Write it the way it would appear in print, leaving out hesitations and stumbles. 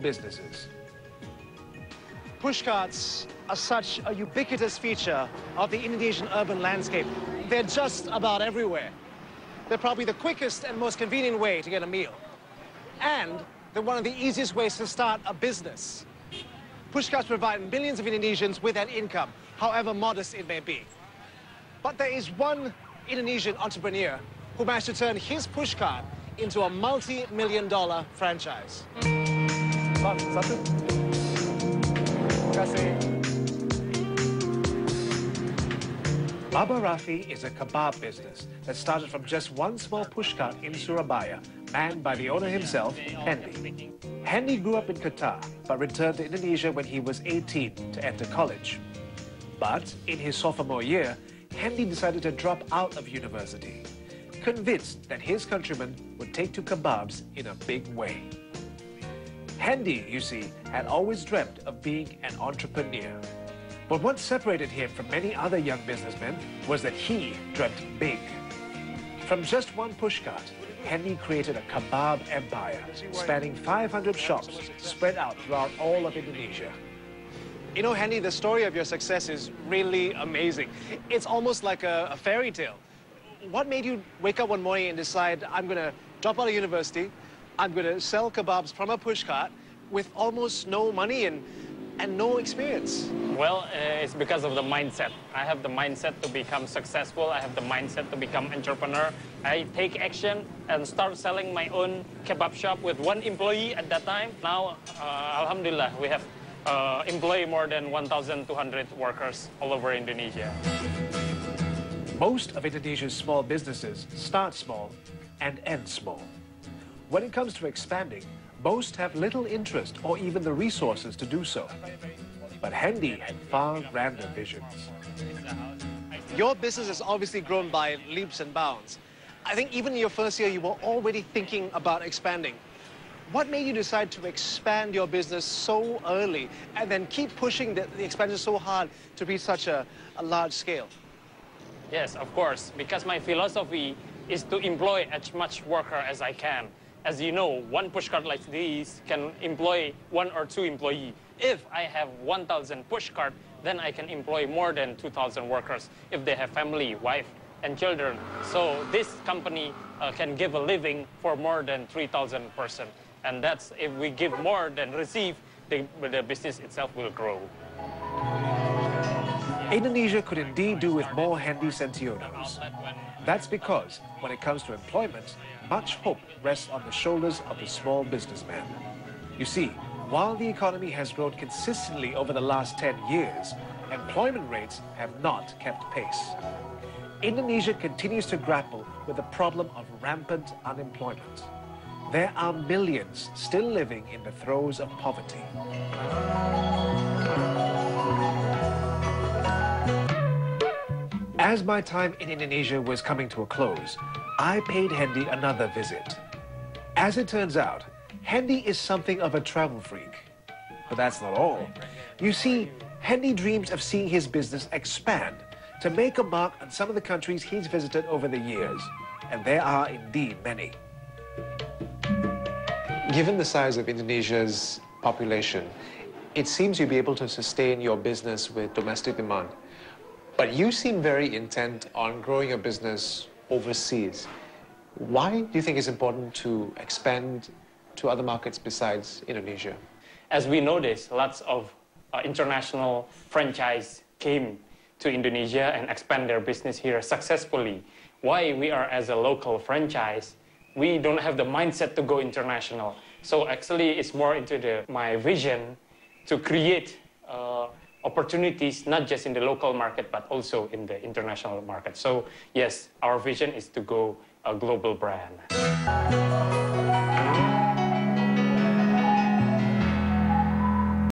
Businesses. Pushcarts are such a ubiquitous feature of the Indonesian urban landscape. They're just about everywhere. They're probably the quickest and most convenient way to get a meal. And they're one of the easiest ways to start a business. Pushcarts provide millions of Indonesians with an income, however modest it may be. But there is one Indonesian entrepreneur who managed to turn his pushcart into a multi-million-dollar franchise. Satu. Terima kasih. Baba Rafi is a kebab business that started from just one small pushcart in Surabaya, manned by the owner himself, Hendy. Hendy grew up in Qatar, but returned to Indonesia when he was 18 to enter college. But in his sophomore year, Hendy decided to drop out of university, convinced that his countrymen would take to kebabs in a big way. Hendy, you see, had always dreamt of being an entrepreneur. But what separated him from many other young businessmen was that he dreamt big. From just one pushcart, Hendy created a kebab empire, spanning 500 shops spread out throughout all of Indonesia. You know, Hendy, the story of your success is really amazing. It's almost like a fairy tale. What made you wake up one morning and decide, I'm going to drop out of university, I'm going to sell kebabs from a pushcart with almost no money and no experience? Well, it's because of the mindset. I have the mindset to become successful. I have the mindset to become entrepreneur. I take action and start selling my own kebab shop with one employee at that time. Now, alhamdulillah, we have employed more than 1,200 workers all over Indonesia. Most of Indonesia's small businesses start small and end small. When it comes to expanding, most have little interest or even the resources to do so. But Hendy had far grander visions. Your business has obviously grown by leaps and bounds. I think even in your first year, you were already thinking about expanding. What made you decide to expand your business so early and then keep pushing the expansion so hard to reach such a large scale? Yes, of course, because my philosophy is to employ as much worker as I can. As you know, one pushcart like this can employ 1 or 2 employees. If I have 1,000 pushcart, then I can employ more than 2,000 workers if they have family, wife, and children. So this company can give a living for more than 3,000 persons. And that's, if we give more than receive, the business itself will grow. Indonesia could indeed do with more Hendy Setionos. That's because, when it comes to employment, much hope rests on the shoulders of the small businessman. You see, while the economy has grown consistently over the last 10 years, employment rates have not kept pace. Indonesia continues to grapple with the problem of rampant unemployment. There are millions still living in the throes of poverty. As my time in Indonesia was coming to a close, I paid Hendy another visit. As it turns out, Hendy is something of a travel freak. But that's not all. You see, Hendy dreams of seeing his business expand to make a mark on some of the countries he's visited over the years. And there are indeed many. Given the size of Indonesia's population, it seems you'll be able to sustain your business with domestic demand. But you seem very intent on growing your business overseas. Why do you think it's important to expand to other markets besides Indonesia? As we notice, lots of international franchise came to Indonesia and expand their business here successfully. Why we are as a local franchise, we don't have the mindset to go international. So actually it's more into my vision to create opportunities, not just in the local market, but also in the international market. So yes, our vision is to go a global brand.